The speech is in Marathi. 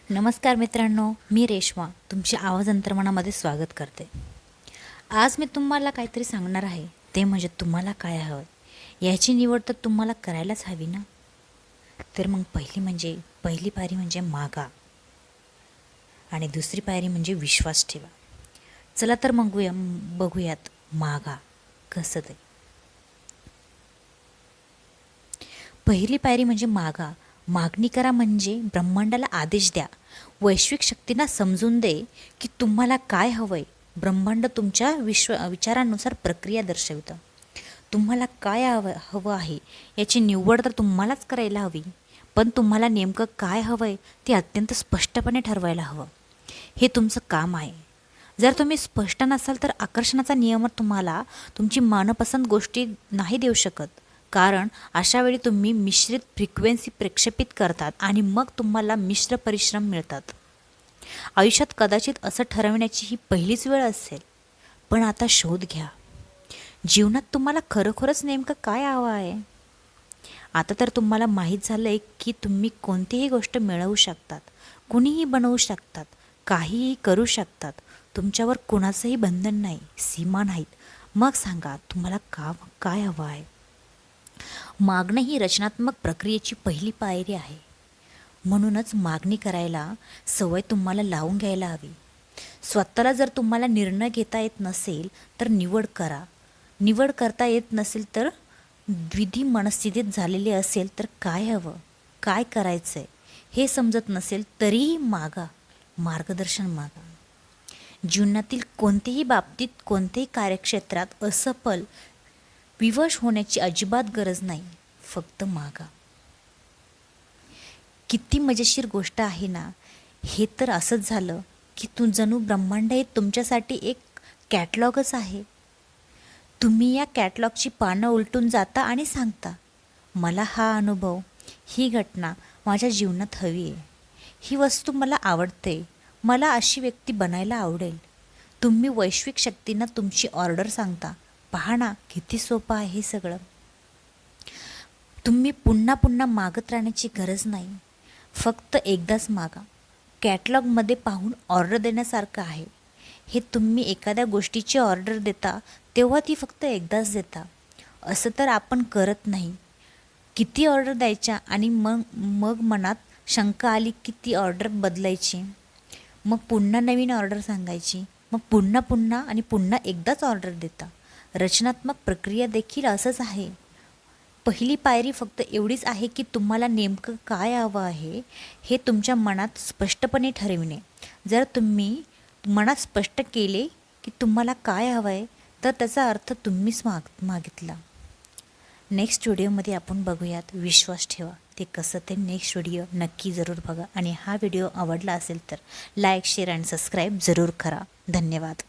नमस्कार मित्रांनो, मी रेश्मा तुमच्या आवाज अंतर्मनामध्ये स्वागत करते। आज मी तुम्हाला काहीतरी सांगणार आहे, ते म्हणजे तुम्हाला काय हवं याची निवड तर तुम्हाला करायलाच हवी ना। तर मग पहिली पायरी म्हणजे मागा आणि दुसरी पायरी म्हणजे विश्वास ठेवा। चला तर मग बघूयात मागा कसं ते। पहिली पायरी म्हणजे मागा। मागणी करा म्हणजे ब्रह्मांडाला आदेश द्या, वैश्विक शक्तींना समजून दे की तुम्हाला काय हवंय। ब्रह्मांड तुमच्या विचारांनुसार प्रक्रिया दर्शवितं। तुम्हाला काय हवं आहे याची निवड तर तुम्हालाच करायला हवी, पण तुम्हाला नेमकं काय हवंय ते अत्यंत स्पष्टपणे ठरवायला हवं। हे तुमचं काम आहे। जर तुम्ही स्पष्ट नसाल तर आकर्षणाचा नियम तुम्हाला तुमची मनपसंत गोष्टी नाही देऊ शकत, कारण अशा वेळी तुम्ही मिश्रित फ्रिक्वेन्सी प्रक्षेपित करतात आणि मग तुम्हाला मिश्र परिश्रम मिळतात। आयुष्यात कदाचित असं ठरवण्याची ही पहिलीच वेळ असेल, पण आता शोध घ्या, जीवनात तुम्हाला खरोखरच नेमकं काय हवं आहे। आता तर तुम्हाला माहीत झालंय की तुम्ही कोणतीही गोष्ट मिळवू शकतात, कुणीही बनवू शकतात, काहीही करू शकतात। तुमच्यावर कुणाचंही बंधन नाही, सीमा नाहीत। मग सांगा तुम्हाला काय हवं आहे। मागणं ही रचनात्मक प्रक्रियेची पहिली पायरी आहे। म्हणूनच मागणी करायला सवय तुम्हाला लावून घ्यायला हवी। स्वतःला जर तुम्हाला निर्णय घेता येत नसेल तर निवड करा। निवड करता येत नसेल तर द्विधी मनस्थितीत झालेले असेल तर काय हवं, काय करायचंय हे समजत नसेल तरीही मागा, मार्गदर्शन मागा। जीवनातील कोणत्याही बाबतीत, कोणत्याही कार्यक्षेत्रात असफल विवश होण्याची अजिबात गरज नाही, फक्त मागा। किती मजेशीर गोष्ट आहे ना। हे तर असंच झालं की जणू ब्रह्मांड हे तुमच्यासाठी एक कॅटलॉगच आहे। तुम्ही या कॅटलॉगची पानं उलटून जाता आणि सांगता, मला हा अनुभव, ही घटना माझ्या जीवनात हवी आहे, ही वस्तू मला आवडते, मला अशी व्यक्ती बनायला आवडेल। तुम्ही वैश्विक शक्तींना तुमची ऑर्डर सांगता। पहा ना किती सोपं आहे हे सगळं। तुम्ही पुन्हा पुन्हा मागत राहण्याची गरज नाही, फक्त एकदाच मागा। कॅटलॉगमध्ये पाहून ऑर्डर देण्यासारखं आहे हे। तुम्ही एखाद्या गोष्टीची ऑर्डर देता तेव्हा ती फक्त एकदाच देता, असं तर आपण करत नाही। किती ऑर्डर द्यायच्या आणि मग मनात शंका आली की ती ऑर्डर बदलायची, मग पुन्हा नवीन ऑर्डर सांगायची, मग पुन्हा पुन्हा आणि पुन्हा एकदाच ऑर्डर देता। रचनात्मक प्रक्रिया देखील असंच आहे। पहिली पायरी फक्त एवढीच आहे की तुम्हाला नेमकं काय हवं आहे हे तुमच्या मनात स्पष्टपणे ठरविणे। जर तुम्ही मनात स्पष्ट केले की तुम्हाला काय हवं आहे तर त्याचा अर्थ तुम्हीच मागितला। नेक्स्ट व्हिडिओमध्ये आपण बघूयात विश्वास ठेवा, ते कसं ते। नेक्स्ट व्हिडिओ नक्की जरूर बघा आणि हा व्हिडिओ आवडला असेल तर लाईक, शेअर आणि सबस्क्राईब जरूर करा। धन्यवाद।